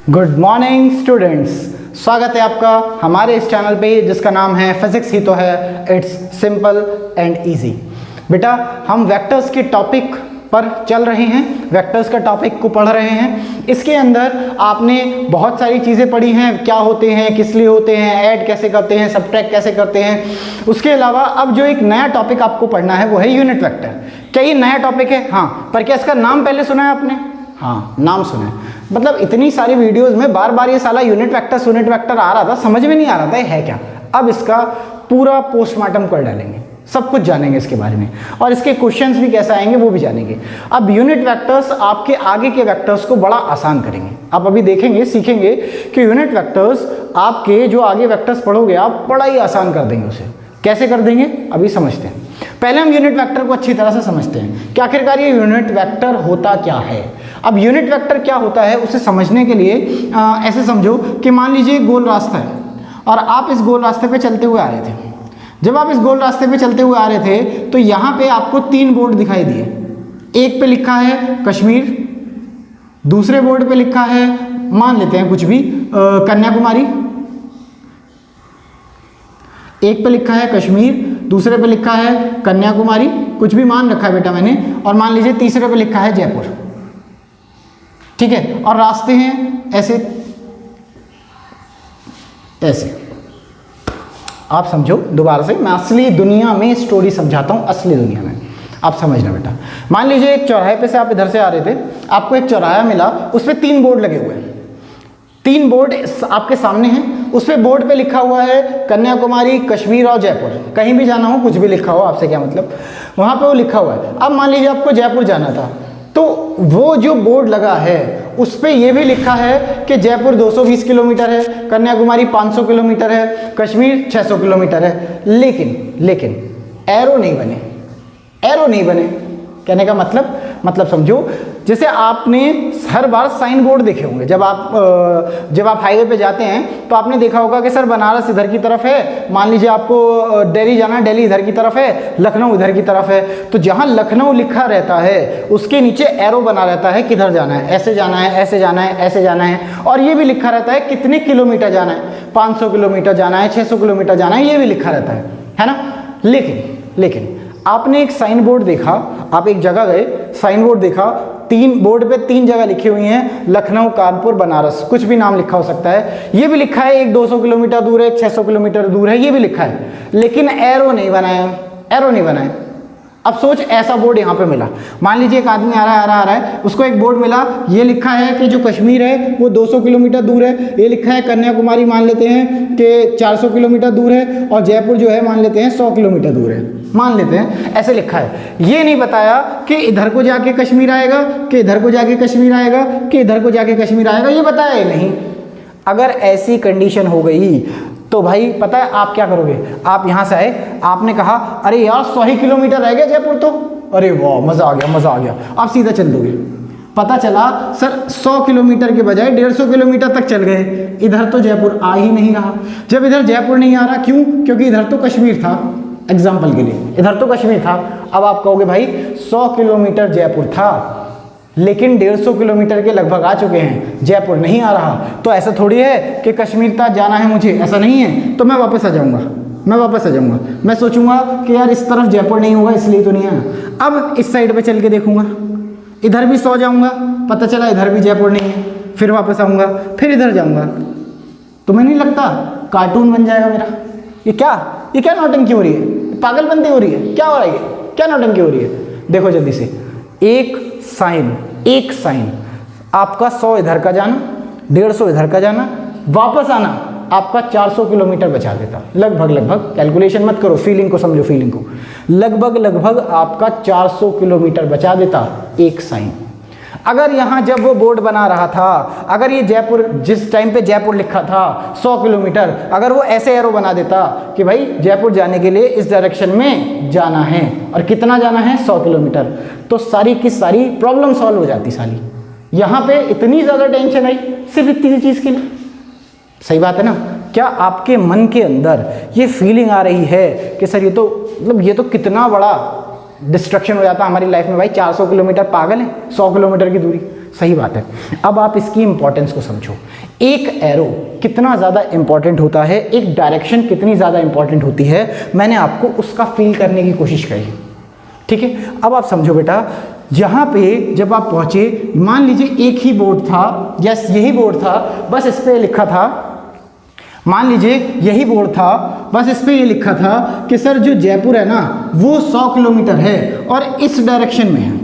Good morning students, स्वागत है आपका हमारे इस चैनल पे जिसका नाम है फिजिक्स ही तो है। It's simple and easy. बेटा हम वेक्टर्स के टॉपिक पर चल रहे हैं, वेक्टर्स का टॉपिक को पढ़ रहे हैं। इसके अंदर आपने बहुत सारी चीज़ें पढ़ी हैं, क्या होते हैं, किस लिए होते हैं, ऐड कैसे करते हैं, सब्ट्रैक्ट कैसे करते हैं। उसके अलावा अब जो एक नया टॉपिक आपको पढ़ना है वो है यूनिट वेक्टर। क्या ये नया टॉपिक है? हाँ, पर क्या इसका नाम पहले सुना है आपने? हाँ, नाम सुना है। मतलब इतनी सारी वीडियोस में बार बार ये साला यूनिट वेक्टर आ रहा था, समझ में नहीं आ रहा था ये है क्या। अब इसका पूरा पोस्टमार्टम कर डालेंगे, सब कुछ जानेंगे इसके बारे में, और इसके क्वेश्चंस भी कैसे आएंगे वो भी जानेंगे। अब यूनिट वेक्टर्स आपके आगे के वेक्टर्स को बड़ा आसान करेंगे। आप अभी देखेंगे, सीखेंगे कि यूनिट वेक्टर्स आपके जो आगे वेक्टर्स पढ़ोगे आप बड़ा ही आसान कर देंगे। उसे कैसे कर देंगे अभी समझते हैं। पहले हम यूनिट वेक्टर को अच्छी तरह से समझते हैं कि आखिरकार ये यूनिट वेक्टर होता क्या है। अब यूनिट वेक्टर क्या होता है उसे समझने के लिए ऐसे समझो कि मान लीजिए एक गोल रास्ता है और आप इस गोल रास्ते पे चलते हुए आ रहे थे। जब आप इस गोल रास्ते पे चलते हुए आ रहे थे तो यहाँ पे आपको 3 बोर्ड दिखाई दिए। एक पे लिखा है कश्मीर, दूसरे बोर्ड पे लिखा है, मान लेते हैं कुछ भी, कन्याकुमारी। एक पे लिखा है कश्मीर, दूसरे पे लिखा है कन्याकुमारी, कुछ भी मान रखा है बेटा मैंने, और मान लीजिए तीसरे पे लिखा है जयपुर। ठीक है, और रास्ते हैं ऐसे ऐसे। आप समझो, दोबारा से मैं असली दुनिया में स्टोरी समझाता हूं, असली दुनिया में आप समझना बेटा। मान लीजिए एक चौराहे पे से आप इधर से आ रहे थे, आपको एक चौराहा मिला, उस पर 3 बोर्ड लगे हुए हैं। 3 बोर्ड आपके सामने हैं, उस पे बोर्ड पे लिखा हुआ है कन्याकुमारी, कश्मीर और जयपुर। कहीं भी जाना हो, कुछ भी लिखा हो, आपसे क्या मतलब, वहाँ पे वो लिखा हुआ है। अब मान लीजिए आपको जयपुर जाना था, तो वो जो बोर्ड लगा है उस पे ये भी लिखा है कि जयपुर 220 किलोमीटर है, कन्याकुमारी 500 किलोमीटर है, कश्मीर 600 किलोमीटर है। लेकिन एरो नहीं बने, एरो नहीं बने। कहने का मतलब समझो, जैसे आपने हर बार साइन बोर्ड देखे होंगे जब आप हाईवे पे जाते हैं तो आपने देखा होगा कि सर बनारस इधर की तरफ है, मान लीजिए आपको दिल्ली जाना है, दिल्ली इधर की तरफ है, लखनऊ इधर की तरफ है। तो जहाँ लखनऊ लिखा रहता है उसके नीचे एरो बना रहता है किधर जाना है, ऐसे जाना है, ऐसे जाना है, ऐसे जाना है, और ये भी लिखा रहता है कितने किलोमीटर जाना है, 500 किलोमीटर जाना है, 600 किलोमीटर जाना है, ये भी लिखा रहता है ना। लेकिन आपने एक साइन बोर्ड देखा, आप एक जगह गए, साइन बोर्ड देखा, 3 बोर्ड पे 3 जगह लिखी हुई हैं, लखनऊ, कानपुर, बनारस, कुछ भी नाम लिखा हो सकता है। ये भी लिखा है एक 200 किलोमीटर दूर है, एक 600 किलोमीटर दूर है, ये भी लिखा है, लेकिन एरो नहीं बनाया, एरो नहीं बनाया। अब सोच, ऐसा बोर्ड यहाँ पे मिला, मान लीजिए एक आदमी आ रहा है, उसको एक बोर्ड मिला, ये लिखा है कि जो कश्मीर है वो 200 किलोमीटर दूर है, ये लिखा है कन्याकुमारी मान लेते हैं कि 400 किलोमीटर दूर है, और जयपुर जो है मान लेते हैं 100 किलोमीटर दूर है, मान लेते हैं, ऐसे लिखा है। ये नहीं बताया कि इधर को जाके कश्मीर आएगा, कि इधर को जाके कश्मीर आएगा, कि इधर को जाके कश्मीर आएगा, ये बताया ही नहीं। अगर ऐसी कंडीशन हो गई तो भाई पता है आप क्या करोगे? आप यहाँ से आए, आपने कहा अरे यार 100 ही किलोमीटर रह गया जयपुर तो, अरे वाह मज़ा आ गया, मज़ा आ गया, आप सीधा चल दोगे। पता चला सर 100 किलोमीटर के बजाय 150 किलोमीटर तक चल गए, इधर तो जयपुर आ ही नहीं रहा। जब इधर जयपुर नहीं आ रहा, क्यों? क्योंकि इधर तो कश्मीर था, एग्जाम्पल के लिए इधर तो कश्मीर था। अब आप कहोगे भाई 100 किलोमीटर जयपुर था, लेकिन 150 किलोमीटर के लगभग आ चुके हैं, जयपुर नहीं आ रहा, तो ऐसा थोड़ी है कि कश्मीर तक जाना है मुझे, ऐसा नहीं है। तो मैं वापस आ जाऊँगा, मैं सोचूंगा कि यार इस तरफ जयपुर नहीं होगा इसलिए तो नहीं आया। अब इस साइड पे चल के देखूंगा, इधर भी 100 जाऊँगा, पता चला इधर भी जयपुर नहीं है, फिर वापस आऊँगा, फिर इधर जाऊँगा। तुम्हें नहीं लगता कार्टून बन जाएगा मेरा? ये क्या नौटंकी हो रही है, पागलबंदी हो रही है, क्या हो रहा है, क्या नौटंकी हो रही है? देखो जल्दी से, एक साइन आपका 100 इधर का जाना, 150 इधर का जाना, वापस आना आपका 400 किलोमीटर बचा देता। लगभग कैलकुलेशन मत करो, फीलिंग को समझो, फीलिंग को। लगभग आपका 400 किलोमीटर बचा देता एक साइन। अगर यहाँ जब वो बोर्ड बना रहा था, अगर ये जयपुर, जिस टाइम पे जयपुर लिखा था 100 किलोमीटर, अगर वो ऐसे एरो बना देता कि भाई जयपुर जाने के लिए इस डायरेक्शन में जाना है, और कितना जाना है 100 किलोमीटर, तो सारी की सारी प्रॉब्लम सॉल्व हो जाती साली। यहाँ पे इतनी ज़्यादा टेंशन आई सिर्फ इतनी सी चीज़ के लिए। सही बात है ना? क्या आपके मन के अंदर ये फीलिंग आ रही है कि सर ये तो कितना बड़ा डिस्ट्रक्शन हो जाता है हमारी लाइफ में? भाई 400 किलोमीटर, पागल है? 100 किलोमीटर की दूरी, सही बात है। अब आप इसकी इंपॉर्टेंस को समझो। एक एरो कितना ज़्यादा इंपॉर्टेंट होता है, एक डायरेक्शन कितनी ज़्यादा इंपॉर्टेंट होती है, मैंने आपको उसका फील करने की कोशिश करी। ठीक है, अब आप समझो बेटा, यहाँ पे जब आप पहुँचे, मान लीजिए एक ही बोर्ड था, यस यही बोर्ड था, बस इस पर लिखा था, मान लीजिए यही बोर्ड था, बस इस पर ये लिखा था कि सर जो जयपुर है ना वो 100 किलोमीटर है और इस डायरेक्शन में है,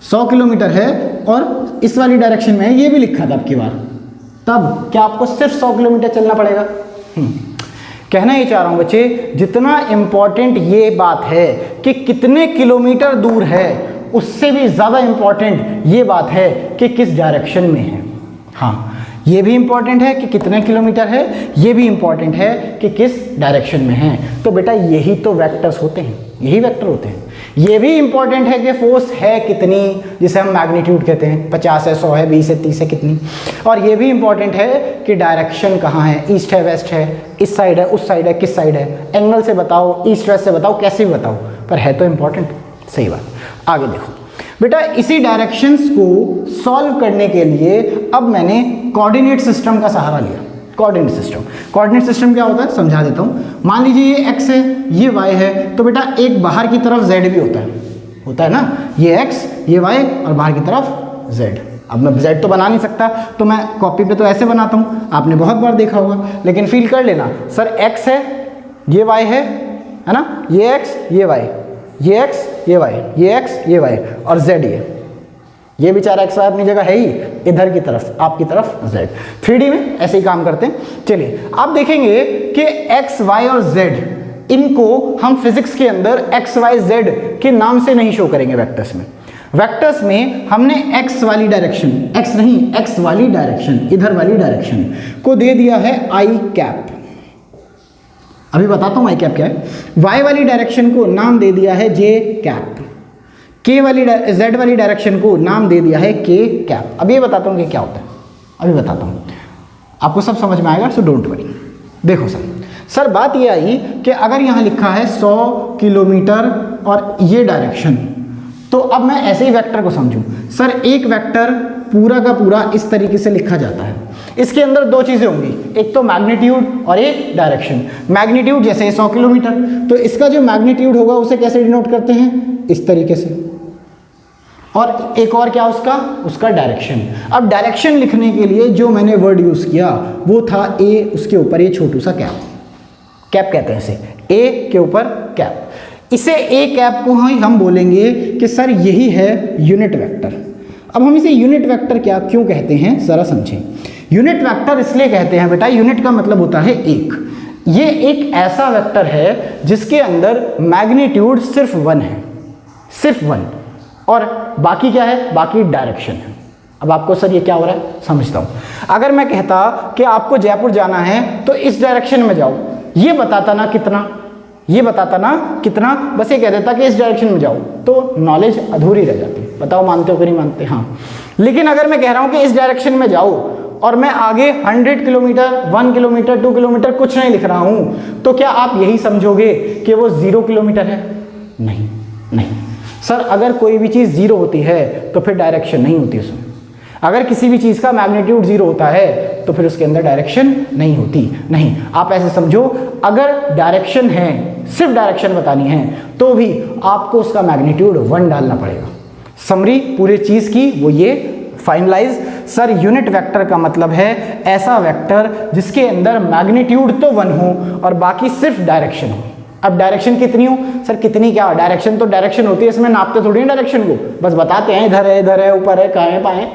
100 किलोमीटर है और इस वाली डायरेक्शन में है, ये भी लिखा था अब की बार, तब क्या आपको सिर्फ 100 किलोमीटर चलना पड़ेगा? कहना ये चाह रहा हूँ बच्चे, जितना इम्पॉर्टेंट ये बात है कि कितने किलोमीटर दूर है, उससे भी ज़्यादा इम्पॉर्टेंट ये बात है कि किस डायरेक्शन में है। हाँ, ये भी इम्पॉर्टेंट है कि कितने किलोमीटर है, ये भी इम्पॉर्टेंट है कि किस डायरेक्शन में है। तो बेटा यही तो वेक्टर्स होते हैं, यही वेक्टर होते हैं। ये भी इम्पॉर्टेंट है कि फोर्स है कितनी, जिसे हम मैग्नीट्यूड कहते हैं, 50 है, 100 है, 20 है, 30 है, कितनी। और ये भी इम्पॉर्टेंट है कि डायरेक्शन कहाँ है, ईस्ट है, वेस्ट है, इस साइड है, उस साइड है, किस साइड है, एंगल से बताओ, ईस्ट वेस्ट से बताओ, कैसे भी बताओ, पर है तो इम्पॉर्टेंट। सही बात। आगे देखो बेटा, इसी डायरेक्शंस को सॉल्व करने के लिए अब मैंने कोऑर्डिनेट सिस्टम का सहारा लिया। कोऑर्डिनेट सिस्टम क्या होता है समझा देता हूँ। मान लीजिए ये x है, ये y है, तो बेटा एक बाहर की तरफ z भी होता है ना, ये x, ये y और बाहर की तरफ z। अब मैं z तो बना नहीं सकता, तो मैं कॉपी पे तो ऐसे बनाता हूँ, आपने बहुत बार देखा होगा, लेकिन फील कर लेना, सर x है, ये y है ना, ये x, ये y, ये x, ये y, ये x, ये y और z, ये बेचारा x y अपनी जगह है ही, इधर की तरफ, आपकी तरफ z। 3D में ऐसे ही काम करते हैं। चलिए आप देखेंगे कि x, y और z, इनको हम फिजिक्स के अंदर x, y, z के नाम से नहीं शो करेंगे वेक्टर्स में। वेक्टर्स में हमने x वाली डायरेक्शन, x नहीं, x वाली डायरेक्शन, इधर वाली डायरेक्शन को दे दिया है i कैप। अभी बताता हूँ i कैप क्या है। y वाली डायरेक्शन को नाम दे दिया है j कैप, k वाली z वाली डायरेक्शन को नाम दे दिया है k कैप। अब ये बताता हूँ कि क्या होता है, अभी बताता हूँ, आपको सब समझ में आएगा, सो डोंट वरी। देखो सर बात ये आई कि अगर यहाँ लिखा है 100 किलोमीटर और ये डायरेक्शन, तो अब मैं ऐसे ही वेक्टर को समझूं। सर एक वेक्टर पूरा का पूरा इस तरीके से लिखा जाता है, इसके अंदर दो चीज़ें होंगी, एक तो मैग्नीट्यूड और एक डायरेक्शन। मैग्नीट्यूड जैसे 100 किलोमीटर, तो इसका जो मैग्नीट्यूड होगा उसे कैसे डिनोट करते हैं, इस तरीके से, और एक और क्या उसका डायरेक्शन। अब डायरेक्शन लिखने के लिए जो मैंने वर्ड यूज़ किया वो था ए, उसके ऊपर ये छोटू सा कैप कहते हैं इसे, ए के ऊपर कैप। इसे ए कैप को हम बोलेंगे कि सर यही है यूनिट वेक्टर। अब हम इसे यूनिट वेक्टर क्यों कहते हैं ज़रा समझें। यूनिट वेक्टर इसलिए कहते हैं बेटा, यूनिट का मतलब होता है एक। ये एक ऐसा वेक्टर है जिसके अंदर मैग्नीट्यूड सिर्फ 1 है, सिर्फ 1, और बाकी क्या है, बाकी डायरेक्शन है। अब आपको सर ये क्या हो रहा है समझता हूँ। अगर मैं कहता कि आपको जयपुर जाना है तो इस डायरेक्शन में जाओ, ये बताता ना कितना, बस ये कह देता कि इस डायरेक्शन में जाओ, तो नॉलेज अधूरी रह जाती। बताओ मानते हो कि नहीं मानते? हाँ। लेकिन अगर मैं कह रहा हूँ कि इस डायरेक्शन में जाओ और मैं आगे 100 किलोमीटर, 1 किलोमीटर, 2 किलोमीटर कुछ नहीं लिख रहा हूँ, तो क्या आप यही समझोगे कि वो 0 किलोमीटर है? नहीं सर, अगर कोई भी चीज़ 0 होती है तो फिर डायरेक्शन नहीं होती उसमें। अगर किसी भी चीज़ का मैग्नीट्यूड 0 होता है तो फिर उसके अंदर डायरेक्शन नहीं होती। नहीं, आप ऐसे समझो, अगर डायरेक्शन है, सिर्फ डायरेक्शन बतानी है, तो भी आपको उसका मैग्नीट्यूड 1 डालना पड़ेगा। समरी पूरे चीज़ की वो ये फाइनलाइज। सर यूनिट वेक्टर का मतलब है ऐसा वेक्टर जिसके अंदर मैग्नीट्यूड तो 1 हो और बाकी सिर्फ डायरेक्शन हो। अब डायरेक्शन कितनी हो? सर कितनी क्या, डायरेक्शन तो डायरेक्शन होती है, इसमें नापते थोड़ी है डायरेक्शन को, बस बताते हैं इधर है, ऊपर है, कहाँ है, पाए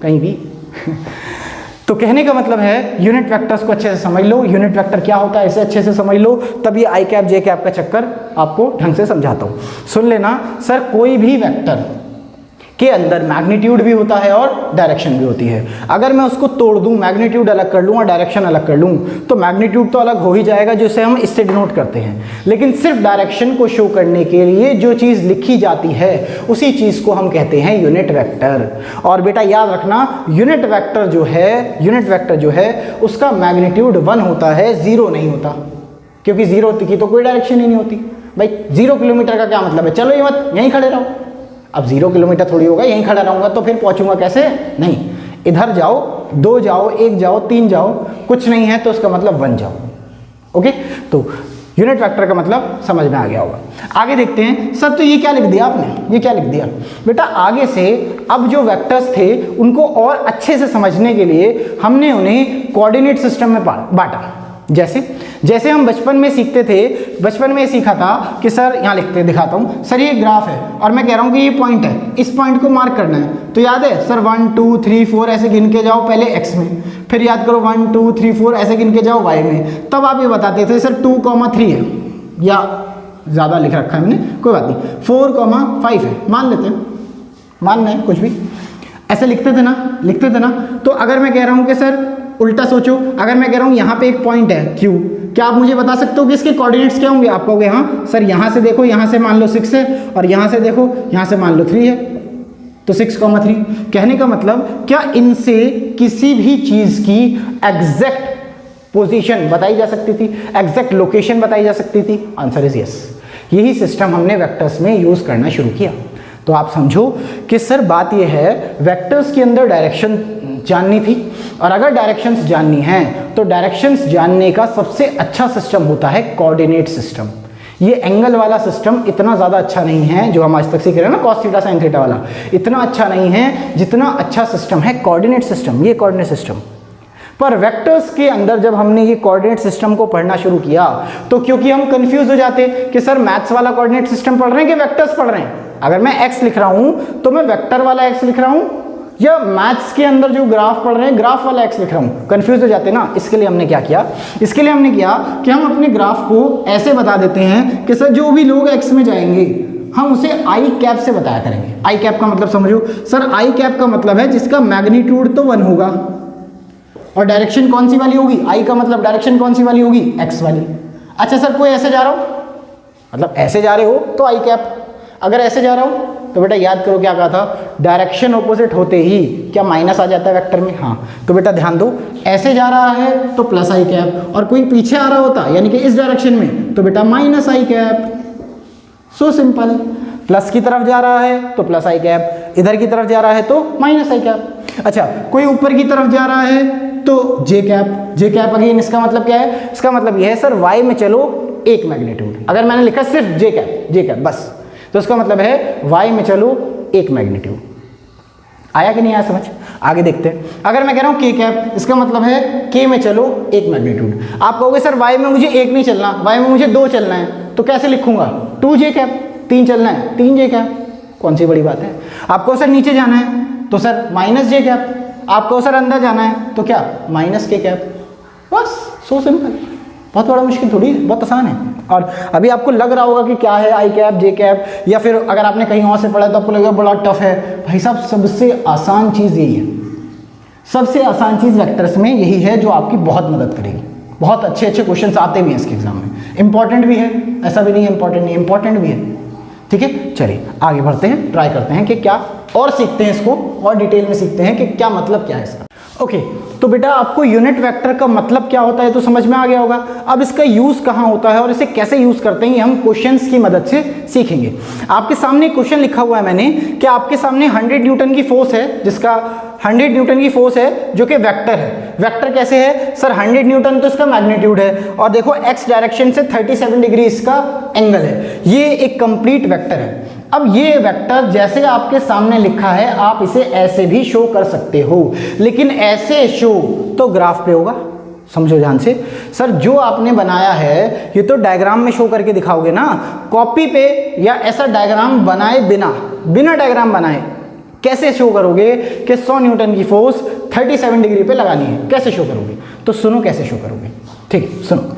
कहीं भी। तो कहने का मतलब है यूनिट वेक्टर्स को अच्छे से समझ लो, यूनिट वेक्टर क्या होता है इसे अच्छे से समझ लो, तब ये आई कैप जे कैप का चक्कर आपको ढंग से समझाता हूँ। सुन लेना सर, कोई भी वेक्टर के अंदर मैग्नीट्यूड भी होता है और डायरेक्शन भी होती है। अगर मैं उसको तोड़ दूं, मैग्नीट्यूड अलग कर लूँ और डायरेक्शन अलग कर लूँ, तो मैग्नीट्यूड तो अलग हो ही जाएगा, जिसे हम इससे डिनोट करते हैं, लेकिन सिर्फ डायरेक्शन को शो करने के लिए जो चीज़ लिखी जाती है उसी चीज़ को हम कहते हैं यूनिट वेक्टर। और बेटा याद रखना, यूनिट वेक्टर जो है उसका मैग्नीट्यूड 1 होता है, 0 नहीं होता, क्योंकि 0 की तो कोई डायरेक्शन ही नहीं होती। भाई 0 किलोमीटर का क्या मतलब है, चलो ये मत यहीं खड़े रहो, अब 0 किलोमीटर थोड़ी होगा, यहीं खड़ा रहूँगा तो फिर पहुँचूंगा कैसे? नहीं, इधर जाओ, 2 जाओ, 1 जाओ, 3 जाओ, कुछ नहीं है तो उसका मतलब 1 जाओ। ओके, तो यूनिट वेक्टर का मतलब समझ में आ गया होगा। आगे देखते हैं। सर तो ये क्या लिख दिया आपने, ये क्या लिख दिया? बेटा आगे से अब जो वेक्टर्स थे उनको और अच्छे से समझने के लिए हमने उन्हें कोऑर्डिनेट सिस्टम में बांटा। जैसे हम बचपन में सीखते थे, बचपन में सीखा था कि सर यहाँ लिखते दिखाता हूँ, सर ये ग्राफ है और मैं कह रहा हूँ कि ये पॉइंट है, इस पॉइंट को मार्क करना है। तो याद है सर 1 2 3 4 ऐसे गिन के जाओ पहले x में, फिर याद करो 1 2 3 4 ऐसे गिन के जाओ y में। तब आप ये बताते थे सर 2,3 है, या ज़्यादा लिख रखा है मैंने, कोई बात नहीं, 4,5 है, मान लेते हैं, मानना है कुछ भी, ऐसे लिखते थे ना। तो अगर मैं कह रहा हूँ कि सर उल्टा सोचो, अगर मैं कह रहा हूँ यहाँ पे एक पॉइंट है Q, क्या आप मुझे बता सकते हो कि इसके कोऑर्डिनेट्स क्या होंगे? आप कहोगे हाँ सर, यहाँ से देखो, यहाँ से मान लो 6 है, और यहाँ से देखो, यहाँ से मान लो 3 है, तो 6,3। कहने का मतलब क्या इनसे किसी भी चीज़ की एग्जैक्ट पोजीशन बताई जा सकती थी, एग्जैक्ट लोकेशन बताई जा सकती थी? Answer is yes. यही सिस्टम हमने वेक्टर्स में यूज़ करना शुरू किया। तो आप समझो कि सर बात यह है, वेक्टर्स के अंदर डायरेक्शन जाननी थी, और अगर डायरेक्शंस जाननी है तो डायरेक्शंस जानने का सबसे अच्छा सिस्टम होता है कोऑर्डिनेट सिस्टम। ये एंगल वाला सिस्टम इतना ज़्यादा अच्छा नहीं है जो हम आज तक सीख रहे हैं ना, कॉस थीटा साइन थीटा वाला, इतना अच्छा नहीं है जितना अच्छा सिस्टम है कोऑर्डिनेट सिस्टम, ये कोऑर्डिनेट सिस्टम। पर वेक्टर्स के अंदर जब हमने ये कोऑर्डिनेट सिस्टम को पढ़ना शुरू किया तो क्योंकि हम कंफ्यूज हो जाते कि सर मैथ्स वाला कोऑर्डिनेट सिस्टम पढ़ रहे हैं कि वेक्टर्स पढ़ रहे हैं। अगर मैं x लिख रहा हूं तो मैं वेक्टर वाला x लिख रहा हूं, या मैथ्स के अंदर जो ग्राफ पढ़ रहे हैं ग्राफ वाला x लिख रहा हूं, कंफ्यूज हो जाते ना। इसके लिए हमने क्या किया? इसके लिए हमने किया कि हम अपने ग्राफ को ऐसे बता देते हैं कि सर जो भी लोग x में जाएंगे हम उसे आई कैप से बताया करेंगे। आई कैप का मतलब समझो सर, आई कैप का मतलब है जिसका मैग्नीट्यूड तो 1 होगा, और डायरेक्शन कौन सी वाली होगी? आई का मतलब डायरेक्शन कौन सी वाली होगी? एक्स वाली। अच्छा सर कोई ऐसे जा रहा हो, मतलब ऐसे जा रहे हो तो आई कैप, अगर ऐसे जा रहा हो तो बेटा याद करो क्या कहा था, डायरेक्शन ऑपोजिट होते ही क्या माइनस आ जाता है वेक्टर में? हाँ, तो बेटा ध्यान दो, ऐसे जा रहा है तो प्लस आई कैप, और कोई पीछे आ रहा होता यानी कि इस डायरेक्शन में तो बेटा माइनस आई कैप। So simple. प्लस की तरफ जा रहा है तो प्लस आई कैप, इधर की तरफ जा रहा है तो माइनस आई कैप। अच्छा कोई ऊपर की तरफ जा रहा है तो जे कैप। जे कैप अगेन इसका मतलब क्या है? इसका मतलब यह है सर वाई में चलो एक मैग्नीट्यूड। अगर मैंने लिखा सिर्फ जे कैप बस, तो इसका मतलब है वाई में चलो एक मैग्नीट्यूड। आया कि नहीं आया समझ? आगे देखते हैं। अगर मैं कह रहा हूँ के कैप, इसका मतलब है के में चलो एक मैग्नीट्यूड। आप कहोगे सर वाई में मुझे एक नहीं चलना, वाई में मुझे 2 चलना है, तो कैसे लिखूंगा? 2 जे कैप, 3 चलना है 3 जे कैप, कौन सी बड़ी बात है? आपको सर नीचे जाना है तो सर माइनस जे कैप, आपको सर अंदर जाना है तो क्या? माइनस के कैप। बस सो सिंपल, बहुत बड़ा मुश्किल थोड़ी है, बहुत आसान है। और अभी आपको लग रहा होगा कि क्या है आई कैप जे कैप, या फिर अगर आपने कहीं और से पढ़ा तो आपको लगेगा बड़ा टफ है। भाई साहब सबसे आसान चीज़ यही है, सबसे आसान चीज़ वेक्टर्स में यही है जो आपकी बहुत मदद करेगी। बहुत अच्छे अच्छे क्वेश्चन आते भी हैं इसके एग्जाम में, इंपॉर्टेंट भी है, ऐसा भी नहीं है इंपॉर्टेंट नहीं, इंपॉर्टेंट भी है। ठीक है, चलिए आगे बढ़ते हैं, ट्राई करते हैं कि क्या और सीखते हैं, इसको और डिटेल में सीखते हैं कि क्या मतलब क्या है इसका। ओके, तो बेटा आपको यूनिट वेक्टर का मतलब क्या होता है तो समझ में आ गया होगा। अब इसका यूज़ कहाँ होता है और इसे कैसे यूज़ करते हैं ये हम क्वेश्चंस की मदद से सीखेंगे। आपके सामने क्वेश्चन लिखा हुआ है मैंने कि आपके सामने 100 न्यूटन की फोर्स है, जिसका 100 न्यूटन की फोर्स है जो कि वेक्टर है। वेक्टर कैसे है सर? 100 न्यूटन तो इसका मैग्नीट्यूड है, और देखो एक्स डायरेक्शन से 37 डिग्री इसका एंगल है। ये एक कंप्लीट वेक्टर है। अब ये वेक्टर जैसे आपके सामने लिखा है आप इसे ऐसे भी शो कर सकते हो, लेकिन ऐसे शो तो ग्राफ पे होगा। समझो ध्यान से, सर जो आपने बनाया है ये तो डायग्राम में शो करके दिखाओगे ना, कॉपी पे या ऐसा डायग्राम बनाए बिना डायग्राम बनाए कैसे शो करोगे कि 100 न्यूटन की फोर्स 37 डिग्री पे लगानी है? कैसे शो करोगे? तो सुनो कैसे शो करोगे। ठीक है सुनो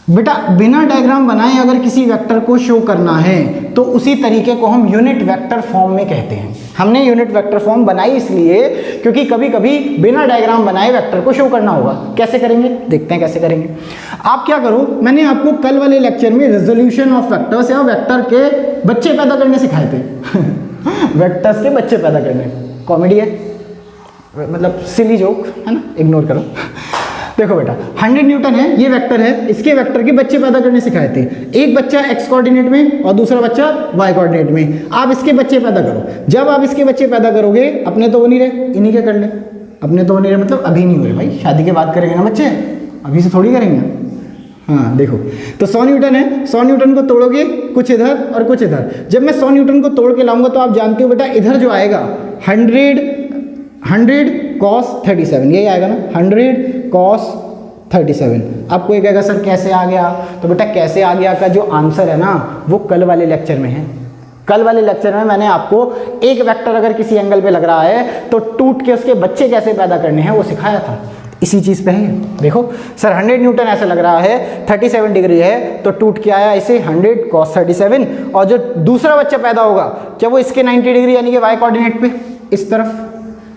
बेटा, बिना डायग्राम बनाए अगर किसी वेक्टर को शो करना है तो उसी तरीके को हम यूनिट वेक्टर फॉर्म में कहते हैं। हमने यूनिट वेक्टर फॉर्म बनाई इसलिए क्योंकि कभी कभी बिना डायग्राम बनाए वेक्टर को शो करना होगा। कैसे करेंगे देखते हैं कैसे करेंगे। आप क्या करो, मैंने आपको कल वाले लेक्चर में रेजोल्यूशन ऑफ वेक्टर्स या वेक्टर के बच्चे पैदा करने सिखाए थे वेक्टर्स के बच्चे पैदा करने, कॉमेडी है मतलब सिली जोक है ना, इग्नोर करो। देखो बेटा 100 न्यूटन है, ये वेक्टर है, इसके वेक्टर के बच्चे पैदा करने सिखाए थे। एक बच्चा x कोऑर्डिनेट में और दूसरा बच्चा y कोऑर्डिनेट में। आप इसके बच्चे पैदा करो। जब आप इसके बच्चे पैदा करोगे, अपने तो वो नहीं रहे, इन्हीं के कर ले। अपने तो वो नहीं रहे मतलब अभी नहीं हो रहे भाई, शादी के बाद करेंगे ना बच्चे, अभी से थोड़ी करेंगे। हाँ देखो, तो 100 न्यूटन है, 100 न्यूटन को तोड़ोगे कुछ इधर और कुछ इधर। जब मैं 100 न्यूटन को तोड़ के लाऊंगा तो आप जानते हो बेटा इधर जो आएगा 100 cos 37, यही आएगा ना, 100 cos 37। अब कोई कहेगा सर कैसे आ गया, तो बेटा कैसे आ गया का जो आंसर है ना वो कल वाले लेक्चर में है। कल वाले लेक्चर में मैंने आपको एक वेक्टर अगर किसी एंगल पे लग रहा है तो टूट के उसके बच्चे कैसे पैदा करने हैं वो सिखाया था, इसी चीज़ पे है। देखो सर 100 न्यूटन ऐसे लग रहा है, 37 डिग्री है, तो टूट के आया इसे 100 cos 37, और जो दूसरा बच्चा पैदा होगा क्या वो इसके 90 डिग्री यानी कि y कोऑर्डिनेट पे इस तरफ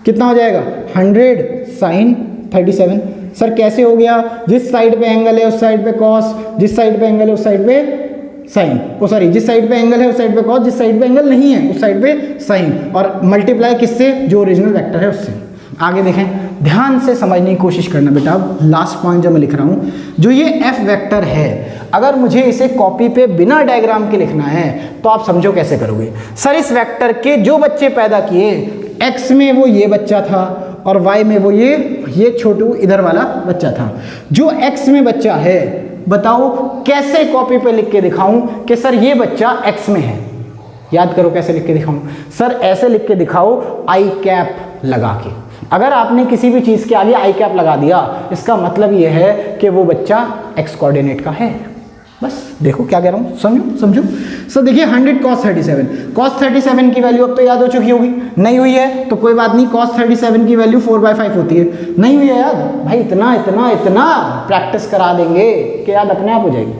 कितना हो जाएगा 100 sin 37। सर कैसे हो गया, जिस साइड पे एंगल है उस साइड पे cos, जिस साइड पे एंगल है उस साइड पे साइन, ओ सॉरी जिस साइड पे एंगल है उस साइड पे cos, जिस साइड पे एंगल नहीं है उस साइड पे साइन, और मल्टीप्लाई किससे, जो ओरिजिनल वेक्टर है उससे। आगे देखें, ध्यान से समझने की कोशिश करना बेटा। अब लास्ट पॉइंट जो मैं लिख रहा हूँ, जो ये एफ वेक्टर है, अगर मुझे इसे कॉपी पे बिना डायग्राम के लिखना है तो आप समझो कैसे करोगे। सर इस वेक्टर के जो बच्चे पैदा किए, एक्स में वो ये बच्चा था और वाई में वो ये छोटू इधर वाला बच्चा था। जो एक्स में बच्चा है, बताओ कैसे कॉपी पे लिख के दिखाऊं कि सर ये बच्चा एक्स में है। याद करो कैसे लिख के दिखाऊं। सर ऐसे लिख के दिखाओ, आई कैप लगा के। अगर आपने किसी भी चीज़ के आगे आई कैप लगा दिया, इसका मतलब ये है कि वो बच्चा एक्स कोऑर्डिनेट का है। बस देखो क्या कह रहा हूँ, समझो। सर देखिए 100 cos 37 की वैल्यू अब तो याद हो चुकी होगी। नहीं हुई है तो कोई बात नहीं, cos 37 की वैल्यू 4/5 होती है। नहीं हुई है याद भाई, इतना प्रैक्टिस करा देंगे कि याद अपने आप हो जाएगी।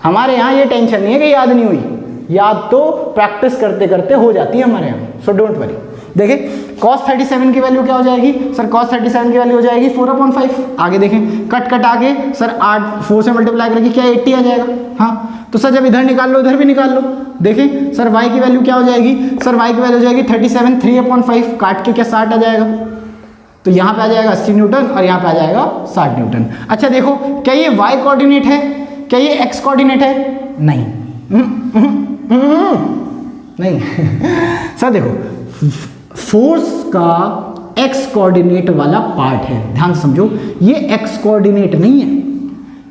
हमारे यहाँ ये टेंशन नहीं है कि याद नहीं हुई, याद तो प्रैक्टिस करते करते हो जाती है हमारे यहाँ, सो डोंट वरी। देखिए cos 37 की वैल्यू क्या हो जाएगी, सर cos 37 की वैल्यू हो जाएगी 4/5। आगे देखें, कट आगे, सर 4 से मल्टीप्लाई करके क्या 80 आ जाएगा। हाँ तो सर जब इधर निकाल लो इधर भी निकाल लो। देखें सर y की वैल्यू क्या हो जाएगी, सर y की वैल्यू हो जाएगी 37, 3/5 काट के क्या 60 आ जाएगा। तो यहाँ पे आ जाएगा 80 न्यूटन और यहाँ पे आ जाएगा 60 न्यूटन। अच्छा देखो, क्या ये y कोऑर्डिनेट है, क्या ये x कोऑर्डिनेट है? नहीं नहीं सर देखो, फोर्स का x कोऑर्डिनेट वाला पार्ट है, ध्यान समझो, ये x कोऑर्डिनेट नहीं है,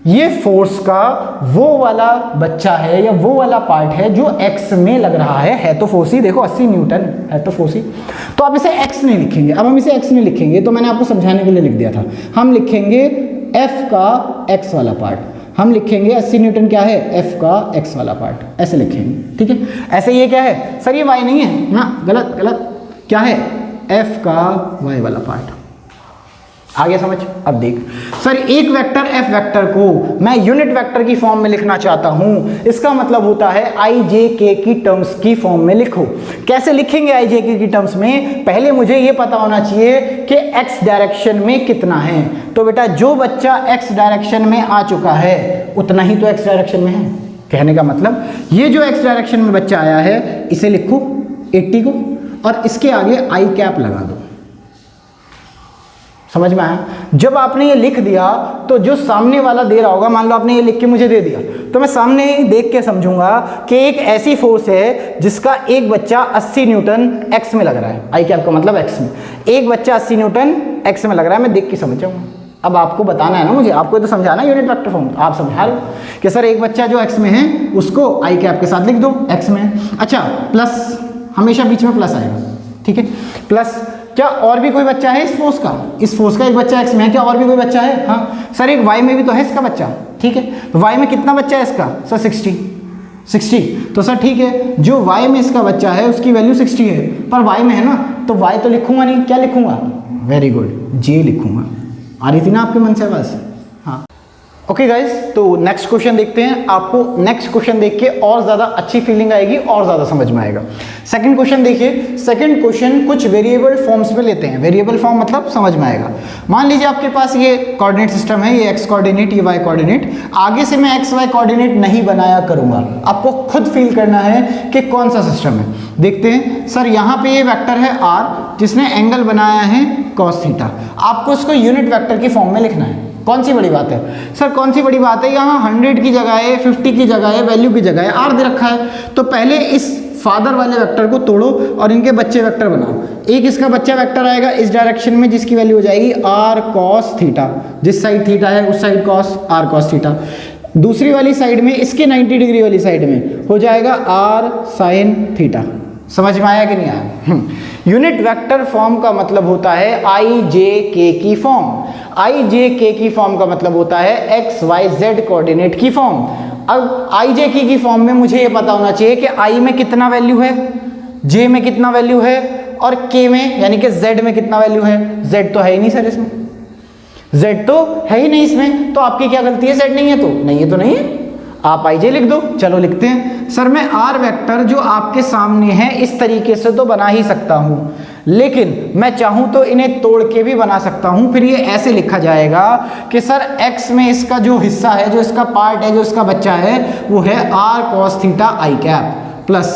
ये फोर्स का वो वाला बच्चा है या वो वाला पार्ट है जो x में लग रहा है तो फोर्स ही, देखो 80 न्यूटन है तो फोर्स ही। तो आप इसे x नहीं लिखेंगे, अब हम इसे x नहीं लिखेंगे, तो मैंने आपको समझाने के लिए लिख दिया था। हम लिखेंगे f का x वाला पार्ट, हम लिखेंगे 80 न्यूटन क्या है, f का x वाला पार्ट, ऐसे लिखेंगे, ठीक है। ऐसे ये क्या है, सर ये y नहीं है, हाँ गलत, क्या है, f का y वाला पार्ट। आगे समझ। अब देख सर, एक वेक्टर f वेक्टर को मैं यूनिट वेक्टर की फॉर्म में लिखना चाहता हूं, इसका मतलब होता है i j k की टर्म्स की फॉर्म में लिखो। कैसे लिखेंगे i j k की टर्म्स में, पहले मुझे ये पता होना चाहिए कि x डायरेक्शन में कितना है। तो बेटा जो बच्चा x डायरेक्शन में आ चुका है उतना ही तो x डायरेक्शन में है। कहने का मतलब ये जो x डायरेक्शन में बच्चा आया है इसे लिखो 80 को, और इसके आगे आई कैप लगा दो। समझ में आया? जब आपने ये लिख दिया तो जो सामने वाला दे रहा होगा, मान लो आपने ये लिख के मुझे दे दिया, तो मैं सामने देख के समझूंगा कि एक ऐसी फोर्स है जिसका एक बच्चा 80 न्यूटन x में लग रहा है, आई कैप का मतलब x में, एक बच्चा 80 न्यूटन x में लग रहा है, मैं देख के समझ जाऊंगा। अब आपको बताना है ना मुझे, आपको तो समझाना है यूनिट वेक्टर फॉर्म, आप समझा रहे हो कि सर एक बच्चा जो x में है उसको आई कैप के साथ लिख दो, x में है। अच्छा प्लस, हमेशा बीच में प्लस आएगा, ठीक है, प्लस। क्या और भी कोई बच्चा है इस फोर्स का एक बच्चा x में है, क्या और भी कोई बच्चा है? हाँ सर एक y में भी तो है इसका बच्चा, ठीक है, तो y में कितना बच्चा है इसका, सर 60। तो सर ठीक है, जो y में इसका बच्चा है उसकी वैल्यू 60 है, पर y में है ना, तो y तो लिखूंगा नहीं, क्या लिखूंगा, वेरी गुड, j लिखूंगा। आ रही थी ना आपके मन से बस? हाँ ओके गाइज, तो नेक्स्ट क्वेश्चन देखते हैं। आपको नेक्स्ट क्वेश्चन देख के और ज़्यादा अच्छी फीलिंग आएगी और ज़्यादा समझ में आएगा। सेकंड क्वेश्चन देखिए, सेकंड क्वेश्चन कुछ वेरिएबल फॉर्म्स में लेते हैं। वेरिएबल फॉर्म मतलब समझ में आएगा। मान लीजिए आपके पास ये कोऑर्डिनेट सिस्टम है, ये एक्स कोऑर्डिनेट, ये वाई कोऑर्डिनेट। आगे से मैं एक्स वाई कोऑर्डिनेट नहीं बनाया करूँगा, आपको खुद फील करना है कि कौन सा सिस्टम है। देखते हैं सर, यहाँ पे ये वेक्टर है r जिसने एंगल बनाया है cos थीटा, आपको इसको यूनिट वेक्टर की फॉर्म में लिखना है। कौन सी बड़ी बात है सर? कौन सी बड़ी बात है? यहाँ 100 की जगह 50 की जगह वैल्यू की जगह आर दे रखा है, तो पहले इस फादर वाले वेक्टर को तोड़ो और इनके बच्चे वेक्टर बनाओ। एक इसका बच्चा वेक्टर आएगा इस डायरेक्शन में जिसकी वैल्यू हो जाएगी आर कॉस थीटा, जिस साइड थीटा है उस side cos, r cos theta. दूसरी वाली साइड में इसके 90 डिग्री वाली साइड में हो जाएगा आर साइन थीटा। समझ में आया कि नहीं आया? यूनिट वेक्टर फॉर्म का मतलब होता है आई जे के की फॉर्म। आई जे के की फॉर्म का मतलब होता है एक्स वाई जेड कोऑर्डिनेट की फॉर्म। अब आई जे की फॉर्म में मुझे ये पता होना चाहिए कि आई में कितना वैल्यू है, जे में कितना वैल्यू है और के में यानी कि जेड में कितना वैल्यू है। जेड तो है ही नहीं सर इसमें, जेड तो है ही नहीं इसमें, तो आपकी क्या गलती है? जेड नहीं है तो नहीं है, तो नहीं है, आप आई जे लिख दो। चलो लिखते हैं। सर मैं आर वेक्टर जो आपके सामने है इस तरीके से तो बना ही सकता हूं, लेकिन मैं चाहूं तो इन्हें तोड़ के भी बना सकता हूं। फिर ये ऐसे लिखा जाएगा कि सर एक्स में इसका जो हिस्सा है, जो इसका पार्ट है, जो इसका बच्चा है वो है r cos theta i cap, plus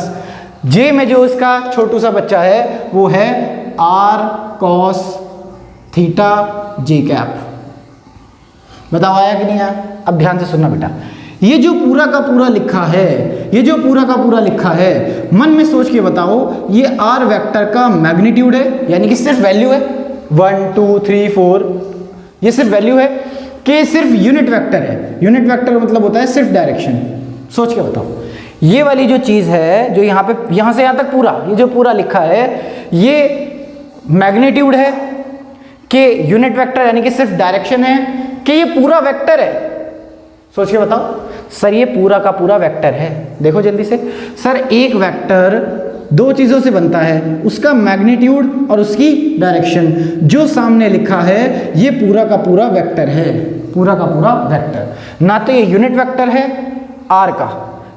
j में जो इसका छोटू सा बच्चा है वो है r cos theta j cap. बताओ आया कि नहीं आया? अब ध्यान से सुनना बेटा, ये जो पूरा का पूरा लिखा है, ये जो पूरा का पूरा लिखा है, मन में सोच के बताओ, ये आर वेक्टर का मैग्नीट्यूड है, यानी कि सिर्फ वैल्यू है 1 2 3 4, ये सिर्फ वैल्यू है कि सिर्फ यूनिट वेक्टर है। यूनिट वेक्टर का मतलब होता है सिर्फ डायरेक्शन। सोच के बताओ, ये वाली जो चीज़ है जो यहाँ पे, यहाँ से यहाँ तक पूरा, ये जो पूरा लिखा है ये मैग्नीट्यूड है कि यूनिट वेक्टर यानी कि सिर्फ डायरेक्शन है कि ये पूरा वेक्टर है? सोच के बताओ सर, ये पूरा का पूरा वेक्टर है। देखो जल्दी से सर, एक वेक्टर दो चीज़ों से बनता है, उसका मैग्नीट्यूड और उसकी डायरेक्शन। जो सामने लिखा है ये पूरा का पूरा वेक्टर है, पूरा का पूरा वेक्टर। ना तो ये यूनिट वेक्टर है आर का,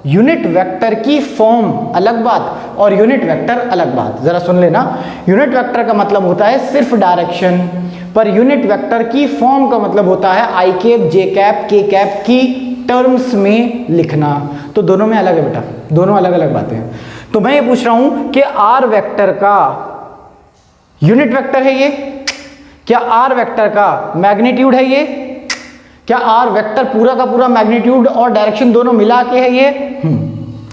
यूनिट वेक्टर की फॉर्म अलग बात और यूनिट वेक्टर अलग बात। जरा सुन लेना, यूनिट वेक्टर का मतलब होता है सिर्फ डायरेक्शन, पर यूनिट वेक्टर की फॉर्म का मतलब होता है आई कैप जे कैप के कैप की टर्म्स में लिखना। तो दोनों में अलग है बेटा, दोनों अलग अलग बातें हैं। तो मैं ये पूछ रहा हूं कि आर वेक्टर का यूनिट वेक्टर है ये? क्या आर वेक्टर का मैग्नीट्यूड है ये? क्या आर वेक्टर पूरा का पूरा मैग्नीट्यूड और डायरेक्शन दोनों मिला के है ये?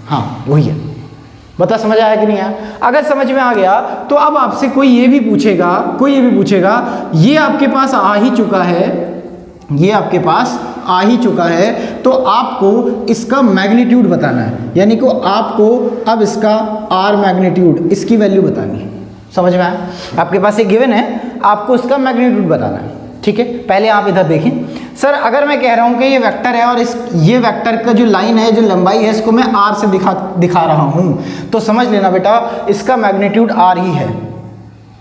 हाँ वही है। बता समझ आया कि नहीं आया? अगर समझ में आ गया तो अब आपसे कोई ये भी पूछेगा, ये आपके पास आ ही चुका है, ये आपके पास आ ही चुका है, तो आपको इसका मैग्नीट्यूड बताना है, यानी कि आपको अब इसका आर मैग्नीट्यूड, इसकी वैल्यू बतानी है। समझ में आया? आपके पास एक गिवन है, आपको इसका मैग्नीट्यूड बताना है। ठीक है, पहले आप इधर देखें। सर अगर मैं कह रहा हूं कि ये वेक्टर है और ये वेक्टर का जो लाइन है, जो लंबाई है, इसको मैं आर से दिखा रहा हूं, तो समझ लेना बेटा इसका मैग्नीट्यूड आर ही है।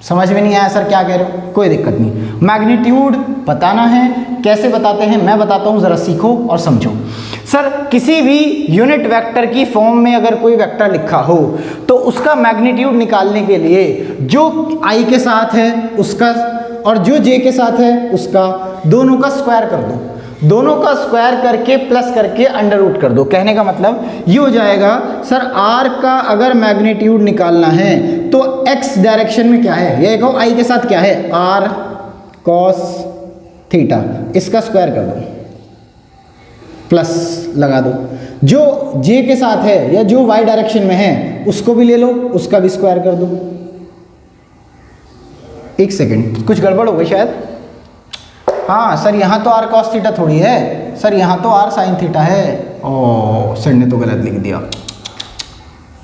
समझ में नहीं आया सर क्या कह रहे हो? कोई दिक्कत नहीं, मैग्नीट्यूड बताना है। कैसे बताते हैं मैं बताता हूं, जरा सीखो और समझो। सर किसी भी यूनिट वेक्टर की फॉर्म में अगर कोई वेक्टर लिखा हो तो उसका मैग्नीट्यूड निकालने के लिए जो आई के साथ है उसका और जो जे के साथ है उसका, दोनों का स्क्वायर कर दो, दोनों का स्क्वायर करके प्लस करके अंडर रूट कर दो। कहने का मतलब ये हो जाएगा सर आर का अगर मैग्नीट्यूड निकालना है तो एक्स डायरेक्शन में क्या है, ये देखो आई के साथ क्या है, आर कॉस थीटा, इसका स्क्वायर कर दो प्लस लगा दो। जो जे के साथ है या जो वाई डायरेक्शन में है उसको भी ले लो, उसका भी स्क्वायर कर दो। एक सेकेंड, कुछ गड़बड़ हो गई शायद। हाँ सर यहाँ तो आर कॉस थीटा थोड़ी है सर, यहाँ तो आर साइन थीटा है। ओ सर ने तो गलत लिख दिया,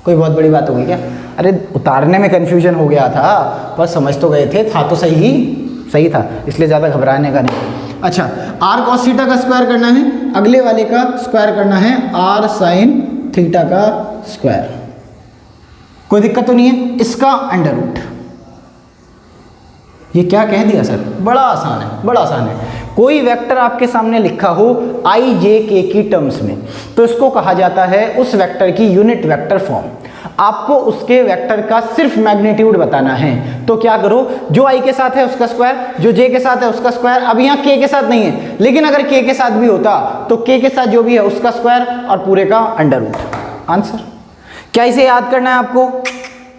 कोई बहुत बड़ी बात हो गई क्या? अरे उतारने में कन्फ्यूजन हो गया था, पर समझ तो गए थे, था तो सही था, इसलिए ज़्यादा घबराने का नहीं। अच्छा, आर कॉस थीटा का स्क्वायर करना है, अगले वाले का स्क्वायर करना है आर साइन थीटा का स्क्वायर। कोई दिक्कत तो नहीं है? इसका अंडर रूट। ये क्या कह दिया सर? बड़ा आसान है, बड़ा आसान है। कोई वेक्टर आपके सामने लिखा हो आई जे के की टर्म्स में, तो इसको कहा जाता है उस वेक्टर की यूनिट वेक्टर फॉर्म। आपको उसके वेक्टर का सिर्फ मैग्नीट्यूड बताना है, तो क्या करो, जो आई के साथ है उसका स्क्वायर, जो जे के साथ है उसका स्क्वायर। अब यहाँ के साथ नहीं है, लेकिन अगर के साथ भी होता तो के साथ जो भी है उसका स्क्वायर और पूरे का अंडर रूट। आंसर। क्या इसे याद करना है आपको?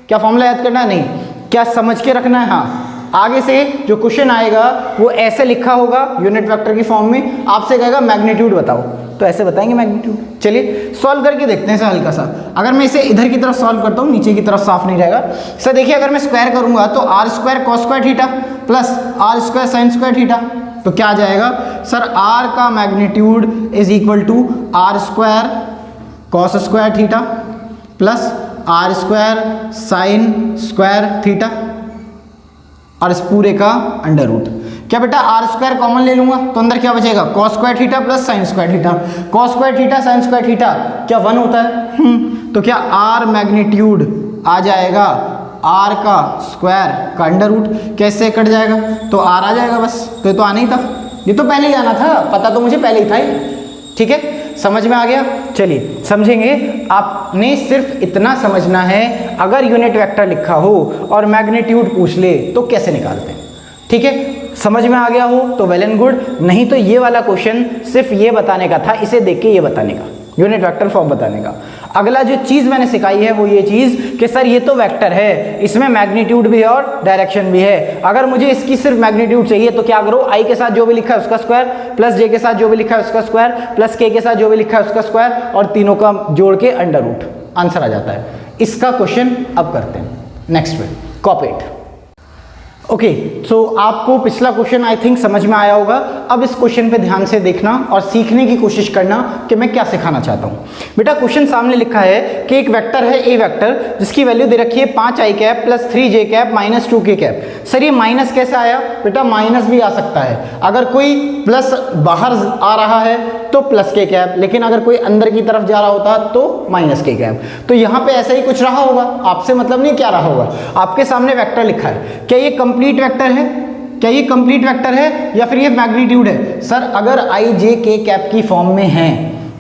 क्या फॉर्मूला याद करना है? नहीं। क्या समझ के रखना है? हाँ। आगे से जो क्वेश्चन आएगा वो ऐसे लिखा होगा यूनिट वेक्टर की फॉर्म में, आपसे कहेगा मैग्नीट्यूड बताओ, तो ऐसे बताएंगे मैग्नीट्यूड। चलिए सॉल्व करके देखते हैं सर हल्का सा। अगर मैं इसे इधर की तरफ सॉल्व करता हूँ, नीचे की तरफ साफ नहीं रहेगा सर। देखिए अगर मैं स्क्वायर करूंगा तो r square cos square theta plus r square sine square theta, तो क्या आ जाएगा सर, आर का magnitude is equal to r square cos square theta plus r square sine square theta और इस पूरे का अंडर रूट। क्या बेटा आर स्क्वायर कॉमन ले लूंगा तो अंदर क्या बचेगा, cos square theta plus sign square theta. Cos square theta sine square theta क्या 1 होता है? तो क्या आर मैग्नीट्यूड आ जाएगा आर का स्क्वायर का अंडर रूट, कैसे कट जाएगा, तो आर आ जाएगा बस। तो ये तो आना ही था, ये तो पहले ही आना था, पता तो मुझे पहले ही था ही। ठीक है, समझ में आ गया। चलिए समझेंगे, आपने सिर्फ इतना समझना है, अगर यूनिट वेक्टर लिखा हो और मैग्नीट्यूड पूछ ले तो कैसे निकालते हैं। ठीक है, समझ में आ गया हो तो वेल एंड गुड, नहीं तो ये वाला क्वेश्चन सिर्फ ये बताने का था, इसे देख के ये बताने का, यूनिट वेक्टर फॉर्म बताने का। अगला जो चीज़ मैंने सिखाई है वो ये चीज़ कि सर ये तो वेक्टर है, इसमें मैग्नीट्यूड भी है और डायरेक्शन भी है। अगर मुझे इसकी सिर्फ मैग्नीट्यूड चाहिए तो क्या करो, आई के साथ जो भी लिखा है उसका स्क्वायर प्लस जे के साथ जो भी लिखा है उसका स्क्वायर प्लस के साथ जो भी लिखा है उसका स्क्वायर और तीनों का जोड़ के अंडर रूट, आंसर आ जाता है। इसका क्वेश्चन अब करते हैं नेक्स्ट में, कॉपरेट। ओके, सो आपको पिछला क्वेश्चन आई थिंक समझ में आया होगा। अब इस क्वेश्चन पे ध्यान से देखना और सीखने की कोशिश करना कि मैं क्या सिखाना चाहता हूँ। बेटा क्वेश्चन सामने लिखा है कि एक वेक्टर है ए वेक्टर, जिसकी वैल्यू दे रखी है 5i cap plus 3j cap minus 2k cap. Sir ये माइनस कैसे आया? बेटा माइनस भी आ सकता है, अगर कोई प्लस बाहर आ रहा है तो प्लस के कैप, लेकिन अगर कोई अंदर की तरफ जा रहा होता तो माइनस के कैप। तो यहाँ पे ऐसा ही कुछ रहा होगा, आपसे मतलब नहीं क्या रहा होगा, आपके सामने वेक्टर लिखा है, क्या ये कंप्लीट वेक्टर है, क्या ये कंप्लीट वेक्टर है या फिर ये मैग्नीट्यूड है? सर अगर आई जे के कैप की फॉर्म में है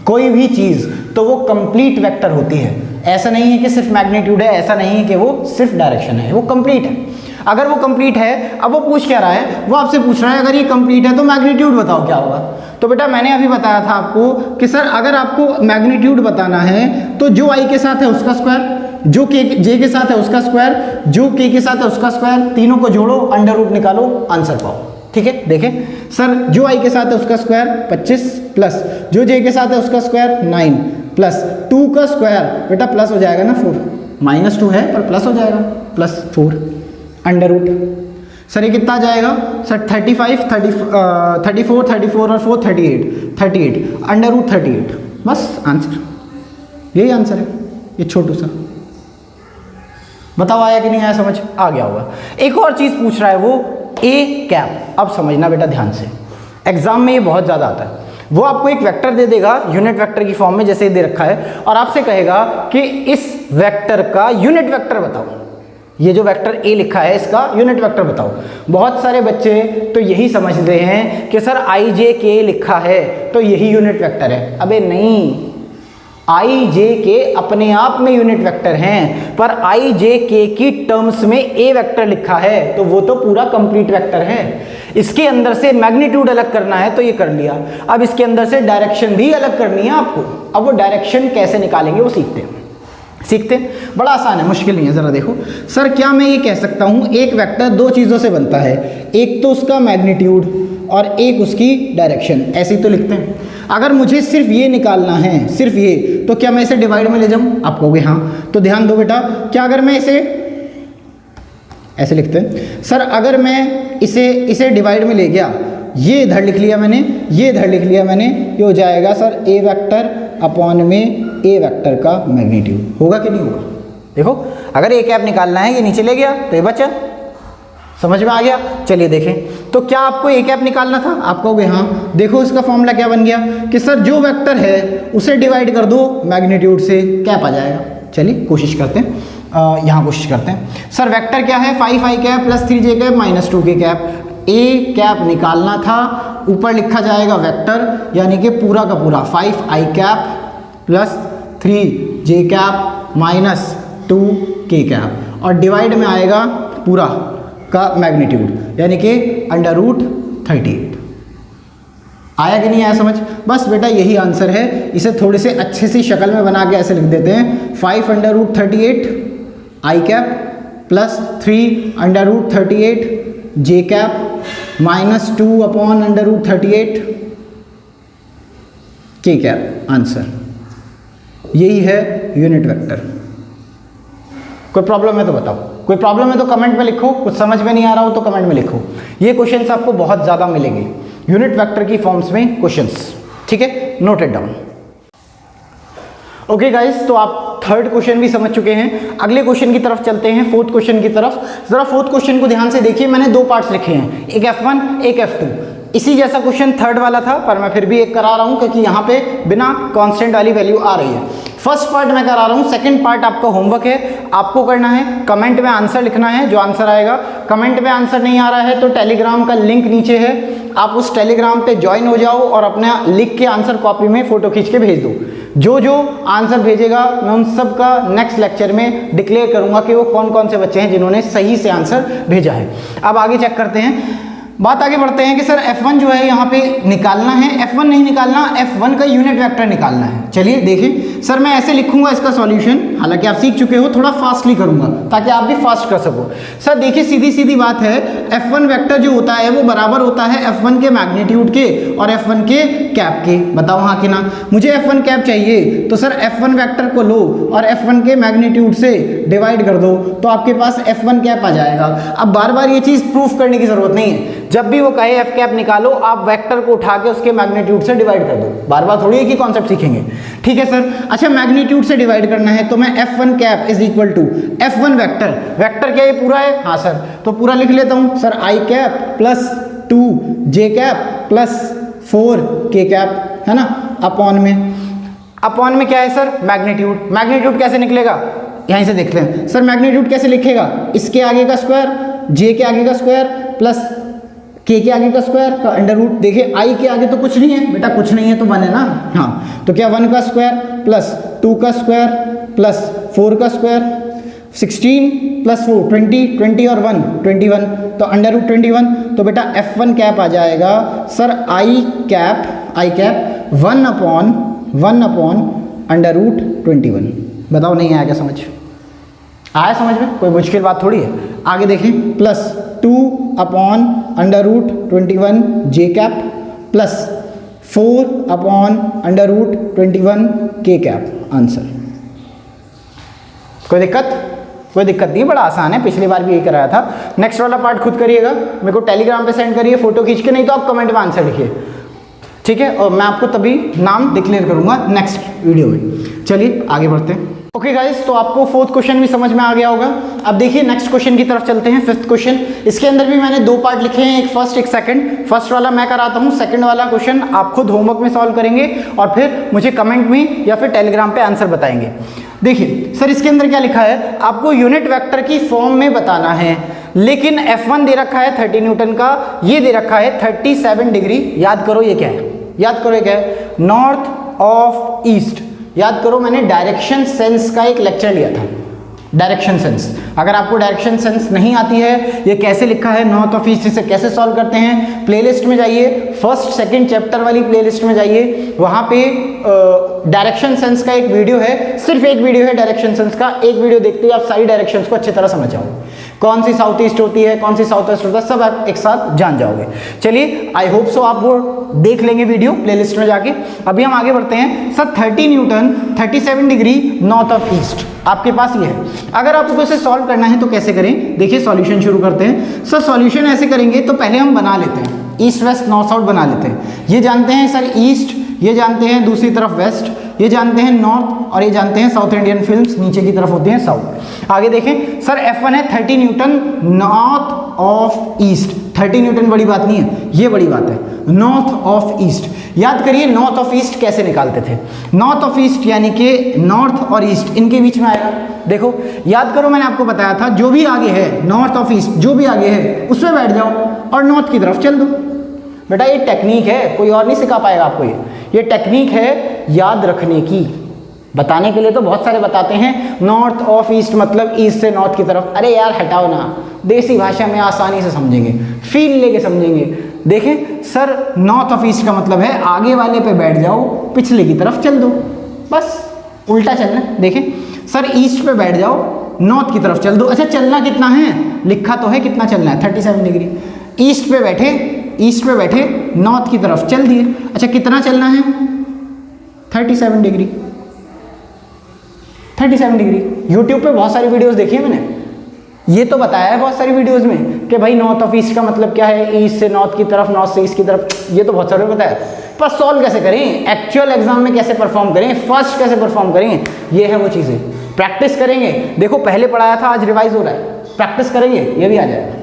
कोई भी चीज तो वो कंप्लीट वेक्टर होती है। ऐसा नहीं है कि सिर्फ मैग्नीट्यूड है, ऐसा नहीं है कि वो सिर्फ डायरेक्शन है, वो कंप्लीट है। अगर वो कंप्लीट है, अब वो पूछ क्या रहा है, वो आपसे पूछ रहा है अगर ये कंप्लीट है तो मैग्नीट्यूड बताओ क्या होगा। तो बेटा मैंने अभी बताया था आपको कि सर अगर आपको मैग्नीट्यूड बताना है तो जो आई के साथ है उसका स्क्वायर, जो के जे के साथ है उसका स्क्वायर, जो के साथ है उसका स्क्वायर, तीनों को जोड़ो, अंडर रूट निकालो, आंसर पाओ। ठीक है, देखें सर जो आई के साथ है उसका स्क्वायर 25 प्लस जो जे के साथ है उसका स्क्वायर 9 प्लस 2 का स्क्वायर, बेटा प्लस हो जाएगा ना 4, -2 है पर प्लस हो जाएगा प्लस 4 अंडर रूट। सर ये कितना आ जाएगा सर 35 34 34 और 4 38 अंडर रूट 38, बस आंसर, यही आंसर है, ये छोटू सा। बताओ आया कि नहीं आया, समझ आ गया होगा। एक और चीज़ पूछ रहा है वो ए कैप, अब समझना बेटा ध्यान से, एग्जाम में ये बहुत ज़्यादा आता है। वो आपको एक वेक्टर दे देगा यूनिट वेक्टर की फॉर्म में जैसे दे रखा है और आपसे कहेगा कि इस वेक्टर का यूनिट वेक्टर बताओ, ये जो वेक्टर ए लिखा है इसका यूनिट वेक्टर बताओ। बहुत सारे बच्चे तो यही समझते हैं कि सर आई जे के लिखा है तो यही यूनिट वेक्टर है। अबे नहीं, आई जे के अपने आप में यूनिट वेक्टर हैं, पर आई जे के की टर्म्स में ए वेक्टर लिखा है तो वो तो पूरा कंप्लीट वेक्टर है। इसके अंदर से मैग्नीट्यूड अलग करना है तो ये कर लिया, अब इसके अंदर से डायरेक्शन भी अलग करनी है आपको। अब वो डायरेक्शन कैसे निकालेंगे वो सीखते हैं, बड़ा आसान है, मुश्किल नहीं है। ज़रा देखो सर, क्या मैं ये कह सकता हूँ एक वेक्टर दो चीज़ों से बनता है, एक तो उसका मैग्नीट्यूड और एक उसकी डायरेक्शन, ऐसे ही तो लिखते हैं। अगर मुझे सिर्फ ये निकालना है, सिर्फ ये, तो क्या मैं इसे डिवाइड में ले जाऊँ? आप कहोगे हाँ, तो ध्यान दो बेटा, क्या अगर मैं इसे ऐसे लिखते हैं सर, अगर मैं इसे डिवाइड में ले गया, ये इधर लिख लिया मैंने, ये इधर लिख लिया मैंने, ये हो जाएगा सर ए वेक्टर अपॉन में ए वेक्टर का मैग्नीट्यूड, होगा कि नहीं होगा? देखो अगर ए कैप निकालना है, ये नीचे ले गया तो ये बचा, समझ में आ गया। चलिए देखें, तो क्या आपको ए कैप निकालना था? आप कहोगे हाँ। देखो इसका फॉर्मूला क्या बन गया कि सर जो वेक्टर है उसे डिवाइड कर दो मैग्नीट्यूड से, कैप आ जाएगा। चलिए कोशिश करते हैं, यहाँ कोशिश करते हैं। सर वेक्टर क्या है, 5i cap plus 3j cap minus 2k cap. A cap निकालना था, ऊपर लिखा जाएगा वेक्टर, यानी कि पूरा का पूरा 5i cap plus 3j cap minus 2k cap, और डिवाइड में आएगा पूरा का मैग्नीट्यूड, यानी कि अंडर रूट 38। आया कि नहीं आया समझ? बस बेटा यही आंसर है। इसे थोड़ी से अच्छे सी शक्ल में बना के ऐसे लिख देते हैं, 5 अंडर रूट 38 आई कैप प्लस 3 अंडर रूट 38 जे कैप -2/√38 के कैप। आंसर यही है यूनिट वेक्टर। कोई प्रॉब्लम है तो बताओ, कोई प्रॉब्लम है तो कमेंट में लिखो, कुछ समझ में नहीं आ रहा हो तो कमेंट में लिखो। ये क्वेश्चंस आपको बहुत ज़्यादा मिलेंगे यूनिट वेक्टर की फॉर्म्स में क्वेश्चंस, ठीक है, note it down. Okay guys, तो आप थर्ड क्वेश्चन भी समझ चुके हैं। अगले क्वेश्चन की तरफ चलते हैं, फोर्थ क्वेश्चन की तरफ। जरा फोर्थ क्वेश्चन को ध्यान से देखिए, मैंने दो पार्ट्स लिखे हैं, एक F1 एक F2। इसी जैसा क्वेश्चन थर्ड वाला था, पर मैं फिर भी एक करा रहा हूं क्योंकि यहाँ पे बिना कांस्टेंट वाली वैल्यू आ रही है। फर्स्ट पार्ट मैं करा रहा हूँ, सेकंड पार्ट आपका होमवर्क है, आपको करना है कमेंट में आंसर लिखना है। जो आंसर आएगा, कमेंट में आंसर नहीं आ रहा है तो टेलीग्राम का लिंक नीचे है, आप उस टेलीग्राम पे ज्वाइन हो जाओ और अपना लिख के आंसर कॉपी में फोटो खींच के भेज दो। जो जो आंसर भेजेगा मैं उन सब का नेक्स्ट लेक्चर में डिक्लेयर करूंगा कि वो कौन कौन से बच्चे हैं जिन्होंने सही से आंसर भेजा है। अब आगे चेक करते हैं, बात आगे बढ़ते हैं कि सर F1 जो है यहाँ पे निकालना है। F1 नहीं निकालना, F1 का यूनिट वेक्टर निकालना है। चलिए देखें, सर मैं ऐसे लिखूंगा इसका सॉल्यूशन, हालांकि आप सीख चुके हो, थोड़ा फास्टली करूंगा ताकि आप भी फास्ट कर सको। सर देखिए, सीधी सीधी बात है, F1 वेक्टर जो होता है वो बराबर होता है F1 के मैग्नीट्यूड के और F1 के कैप के। बताओ हाँ कि ना? मुझे F1 कैप चाहिए तो सर F1 वेक्टर को लो और F1 के मैग्नीट्यूड से डिवाइड कर दो तो आपके पास F1 कैप आ जाएगा। अब बार बार ये चीज़ प्रूफ करने की जरूरत नहीं है, जब भी वो कहे एफ कैप निकालो, आप वेक्टर को उठा के उसके मैग्नीट्यूड से डिवाइड कर दो। बार बार थोड़ी एक ही कॉन्सेप्ट सीखेंगे, ठीक है सर। अच्छा, मैग्नीट्यूड से डिवाइड करना है तो मैं F1 cap is equal to F1 vector, vector क्या ये पूरा है? हाँ सर, तो पूरा लिख लेता हूँ sir, I cap plus 2 J cap plus 4 K cap, है ना, अपॉन में क्या है सर? मैग्नीट्यूड। मैग्नीट्यूड कैसे निकलेगा? यहीं से देखते हैं सर, मैग्नीट्यूड कैसे लिखेगा? इसके आगे का स्क्वायर, J के आगे का स्क्वायर प्लस K के आगे का स्क्वायर का अंडर रूट। देखिए I के आगे तो कुछ नहीं है बेटा, कुछ नहीं है तो 1 है ना, हाँ, तो क्या 1 का स्क्वायर प्लस 2 का स्क्वायर प्लस 4 का स्क्वायर, 16 प्लस 4 20 और 1 21, तो अंडर रूट 21। तो बेटा F1 कैप आ जाएगा sir I cap 1 upon under root 21। बताओ नहीं आया क्या समझ? आया समझ में? कोई मुश्किल बात थोड़ी है। आगे देखें, plus 2 upon under root 21 J cap plus 4 upon under root 21 K cap. Answer कोई दिक्कत? कोई दिक्कत नहीं, बड़ा आसान है, पिछली बार भी यही कराया था। नेक्स्ट वाला पार्ट खुद करिएगा, मेरे को टेलीग्राम पे सेंड करिए फोटो खींच के, नहीं तो आप कमेंट में आंसर लिखिए, ठीक है, और मैं आपको तभी नाम डिक्लेयर करूंगा नेक्स्ट वीडियो में। चलिए आगे बढ़ते हैं। ओके गाइस, तो आपको फोर्थ क्वेश्चन भी समझ में आ गया होगा। अब देखिए नेक्स्ट क्वेश्चन की तरफ चलते हैं, फिफ्थ क्वेश्चन। इसके अंदर भी मैंने दो पार्ट लिखे हैं, एक फर्स्ट एक सेकंड। फर्स्ट वाला मैं कराता हूँ, सेकंड वाला क्वेश्चन आप खुद होमवर्क में सॉल्व करेंगे और फिर मुझे कमेंट में या फिर टेलीग्राम पे आंसर बताएंगे। देखिए सर, इसके अंदर क्या लिखा है, आपको यूनिट वेक्टर की फॉर्म में बताना है, लेकिन F1 दे रखा है 30 न्यूटन का, ये दे रखा है 37 डिग्री। याद करो ये क्या है, याद करो ये क्या है, नॉर्थ ऑफ ईस्ट। याद करो, मैंने डायरेक्शन सेंस का एक लेक्चर लिया था, डायरेक्शन सेंस। अगर आपको डायरेक्शन सेंस नहीं आती है, ये कैसे लिखा है नॉर्थ ऑफ ईस्ट, इसे कैसे सॉल्व करते हैं, प्लेलिस्ट में जाइए, फर्स्ट सेकंड चैप्टर वाली प्लेलिस्ट में जाइए, वहाँ पे डायरेक्शन सेंस का एक वीडियो है, सिर्फ एक वीडियो है डायरेक्शन सेंस का। एक वीडियो देखते ही आप सारी डायरेक्शंस को अच्छी तरह समझ जाओगे, कौन सी साउथ ईस्ट होती है, कौन सी साउथ वेस्ट होता है, सब आप एक साथ जान जाओगे। चलिए, आई होप सो आप वो देख लेंगे वीडियो प्लेलिस्ट में जाके। अभी हम आगे बढ़ते हैं। Sir 30 Newton 37 degree north of east आपके पास ये है। अगर आपको इसे सॉल्व करना है तो कैसे करें, देखिए सॉल्यूशन शुरू करते हैं। सर सॉल्यूशन ऐसे करेंगे, तो पहले हम बना लेते हैं, ईस्ट वेस्ट नॉर्थ साउथ बना लेते हैं। ये जानते हैं सर ईस्ट, ये जानते हैं दूसरी तरफ वेस्ट, ये जानते हैं नॉर्थ और ये जानते हैं साउथ इंडियन फिल्म्स नीचे की तरफ होती हैं साउथ। आगे देखें सर, F1 है 30 Newton north of east. 30 Newton बड़ी बात नहीं है, ये बड़ी बात है, नॉर्थ ऑफ ईस्ट। याद करिए नॉर्थ ऑफ ईस्ट कैसे निकालते थे। नॉर्थ ऑफ ईस्ट यानी कि नॉर्थ और ईस्ट इनके बीच में आएगा। देखो याद करो, मैंने आपको बताया था जो भी आगे है नॉर्थ ऑफ ईस्ट, जो भी आगे है उसमें बैठ जाओ और नॉर्थ की तरफ चल दो। बेटा ये टेक्निक है, कोई और नहीं सिखा पाएगा आपको। ये टेक्निक है याद रखने की। बताने के लिए तो बहुत सारे बताते हैं, नॉर्थ ऑफ ईस्ट मतलब ईस्ट से नॉर्थ की तरफ। अरे यार हटाओ ना, देसी भाषा में आसानी से समझेंगे, फील लेके समझेंगे। देखें सर, नॉर्थ ऑफ ईस्ट का मतलब है आगे वाले पे बैठ जाओ, पिछले की तरफ चल दो, बस उल्टा चलना। देखें सर, ईस्ट पे बैठ जाओ, नॉर्थ की तरफ चल दो। अच्छा चलना कितना है, लिखा तो है कितना चलना है, 37 डिग्री। ईस्ट पे बैठे नॉर्थ की तरफ चल दिए। अच्छा कितना चलना है, 37 डिग्री। 37 डिग्री। यूट्यूब पे बहुत सारी वीडियोस देखी है मैंने, ये तो बताया है बहुत सारी वीडियोस में कि भाई नॉर्थ ऑफ ईस्ट का मतलब क्या है, ईस्ट से नॉर्थ की तरफ, नॉर्थ से ईस्ट की तरफ, ये तो बहुत सारे बताया। पर सॉल्व कैसे करें, एक्चुअल एग्जाम में कैसे परफॉर्म करें, फर्स्ट कैसे परफॉर्म करें, ये है वो चीज़ें। प्रैक्टिस करेंगे, देखो पहले पढ़ाया था, आज रिवाइज हो रहा है, प्रैक्टिस करेंगे ये भी आ जाएगा।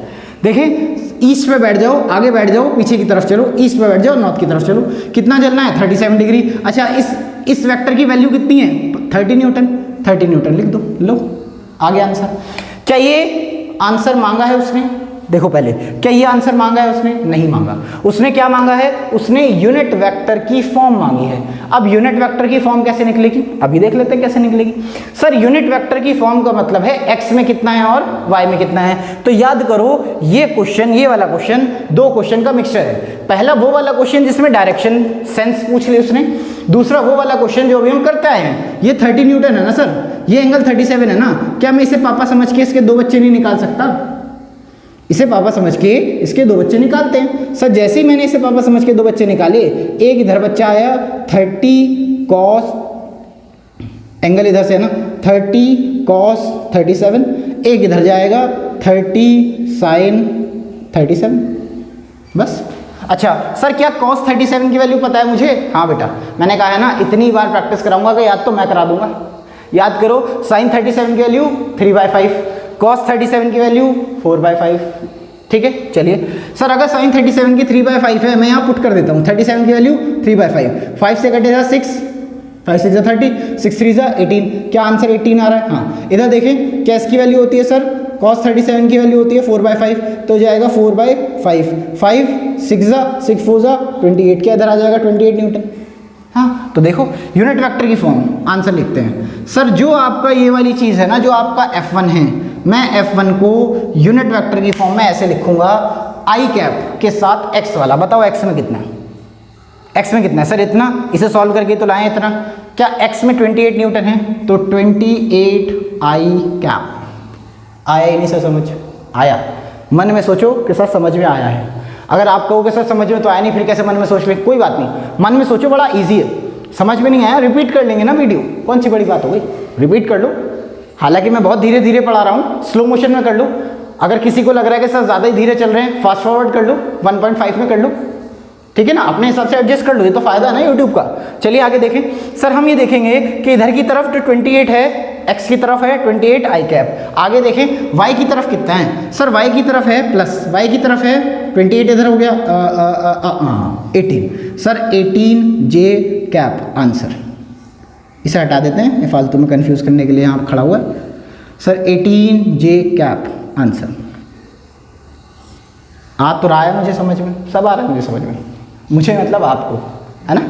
देखिए ईस्ट पे बैठ जाओ, आगे बैठ जाओ, पीछे की तरफ चलो, ईस्ट पे बैठ जाओ, नॉर्थ की तरफ चलो, कितना चलना है, 37 डिग्री। अच्छा इस वेक्टर की वैल्यू कितनी है, 30 न्यूटन। 30 न्यूटन लिख दो, लो आ गया आंसर। क्या ये आंसर मांगा है उसने, देखो पहले, क्या ये आंसर मांगा है उसने, नहीं मांगा। उसने क्या मांगा है, उसने यूनिट वेक्टर की फॉर्म मांगी है। अब यूनिट वेक्टर की फॉर्म कैसे निकलेगी, अभी देख लेते हैं कैसे निकलेगी। सर यूनिट वेक्टर की फॉर्म का मतलब है एक्स में कितना है और वाई में कितना है। तो याद करो ये क्वेश्चन, ये वाला क्वेश्चन दो क्वेश्चन का मिक्सचर है। पहला वो वाला क्वेश्चन जिसमें डायरेक्शन सेंस पूछ ली उसने, दूसरा वो वाला क्वेश्चन जो अभी हम करते आए हैं। ये 30 न्यूटन है ना सर, ये एंगल 37 है ना, क्या मैं इसे पापा समझ के इसके दो बच्चे नहीं निकाल सकता, इसे पापा समझ के इसके दो बच्चे निकालते हैं। सर जैसे ही मैंने इसे पापा समझ के दो बच्चे निकाले, एक इधर बच्चा आया 30 कॉस, एंगल इधर से है ना 30 कॉस 37, एक इधर जाएगा 30 साइन 37, बस। अच्छा सर क्या cos 37 की वैल्यू पता है मुझे, हाँ बेटा मैंने कहा है ना इतनी बार प्रैक्टिस कराऊंगा कि याद तो मैं करा दूंगा। याद करो sin 37 की वैल्यू 3/5, cos 37 की वैल्यू 4/5, ठीक है। चलिए सर अगर sin 37 की 3/5 है, मैं यहाँ पुट कर देता हूँ 37 की वैल्यू 3/5, 5 से कटेगा 6, 5 6 30, 6 3 18, क्या आंसर 18 आ रहा है, हाँ। इधर देखें क्या इसकी वैल्यू होती है सर, cos 37 की वैल्यू होती है 4/5, तो जाएगा 4/5, 5 6 6 4 28, क्या इधर आ जाएगा 28 न्यूटन। हाँ तो देखो यूनिट वेक्टर की फॉर्म, आंसर लिखते हैं। सर जो आपका ये वाली चीज़ है ना, जो आपका F1 है, मैं F1 को यूनिट वेक्टर की फॉर्म में ऐसे लिखूंगा आई कैप के साथ x वाला। बताओ x में कितना है, x में कितना है सर, इतना, इसे सॉल्व करके तो लाएं इतना। क्या x में 28 न्यूटन है, तो 28 आई कैप। आया ही नहीं सर समझ, आया, मन में सोचो कि सर समझ में आया है। अगर आप कहोगे सर समझ में तो आया नहीं, फिर कैसे मन में सोच लें, कोई बात नहीं, मन में सोचो, बड़ा इजी है। समझ में नहीं आया रिपीट कर लेंगे ना वीडियो, कौन सी बड़ी बात हो गई, रिपीट कर लो। हालांकि मैं बहुत धीरे धीरे पढ़ा रहा हूँ, स्लो मोशन में कर लो। अगर किसी को लग रहा है कि सर ज़्यादा ही धीरे चल रहे हैं, फास्ट फॉरवर्ड कर लो, 1.5 में कर लो, ठीक है ना, अपने हिसाब से एडजस्ट कर लो, ये तो फायदा है ना यूट्यूब का। चलिए आगे देखें। सर हम ये देखेंगे कि इधर की तरफ तो 28 है, x की तरफ है 28 आई कैप। आगे देखें y की तरफ कितना है, सर y की तरफ है प्लस, y की तरफ है 28, इधर हो गया 18, सर 18 j कैप आंसर। इसे हटा देते हैं, ये फालतू में कंफ्यूज करने के लिए यहाँ खड़ा हुआ है। Sir 18 j cap answer. आ तो रहा है मुझे समझ में, सब आ रहा है मुझे समझ में, मुझे मतलब आपको, है ना।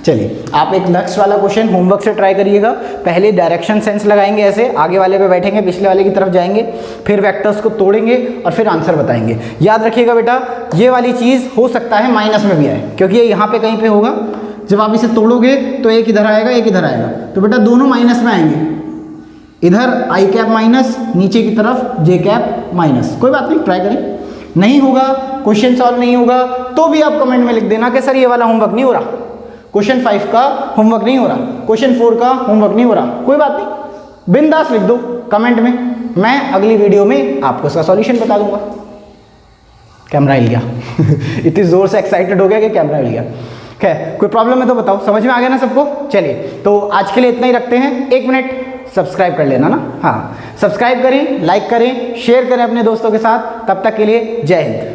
चलिए आप एक नेक्स्ट वाला क्वेश्चन होमवर्क से ट्राई करिएगा। पहले डायरेक्शन सेंस लगाएंगे, ऐसे आगे वाले पे बैठेंगे, पिछले वाले की तरफ जाएंगे, फिर वेक्टर्स को तोड़ेंगे और फिर आंसर बताएंगे। याद रखिएगा बेटा, ये वाली चीज़ हो सकता है माइनस में भी आए, क्योंकि ये यहाँ पे कहीं पे होगा। जब आप इसे तोड़ोगे तो एक इधर आएगा, एक इधर आएगा, तो बेटा दोनों माइनस में आएंगे। इधर आई कैप माइनस, नीचे की तरफ जे कैप माइनस। कोई बात नहीं, ट्राई करें। नहीं होगा, क्वेश्चन सॉल्व नहीं होगा तो भी आप कमेंट में लिख देना कि सर ये वाला होमवर्क नहीं हो रहा, क्वेश्चन 5 का होमवर्क नहीं हो रहा, क्वेश्चन 4 का होमवर्क नहीं हो रहा। कोई बात नहीं, बिंदास लिख दो कमेंट में, मैं अगली वीडियो में आपको इसका सॉल्यूशन बता दूंगा। कैमरा हिल गया इतनी जोर से एक्साइटेड हो गया कि कैमरा हिल गया। खैर कोई प्रॉब्लम है तो बताओ, समझ में आ गया ना सबको। चलिए तो आज के लिए इतना ही रखते हैं। 1 मिनट सब्सक्राइब कर लेना ना, हाँ सब्सक्राइब करें, लाइक करें, शेयर करें अपने दोस्तों के साथ। तब तक के लिए जय हिंद।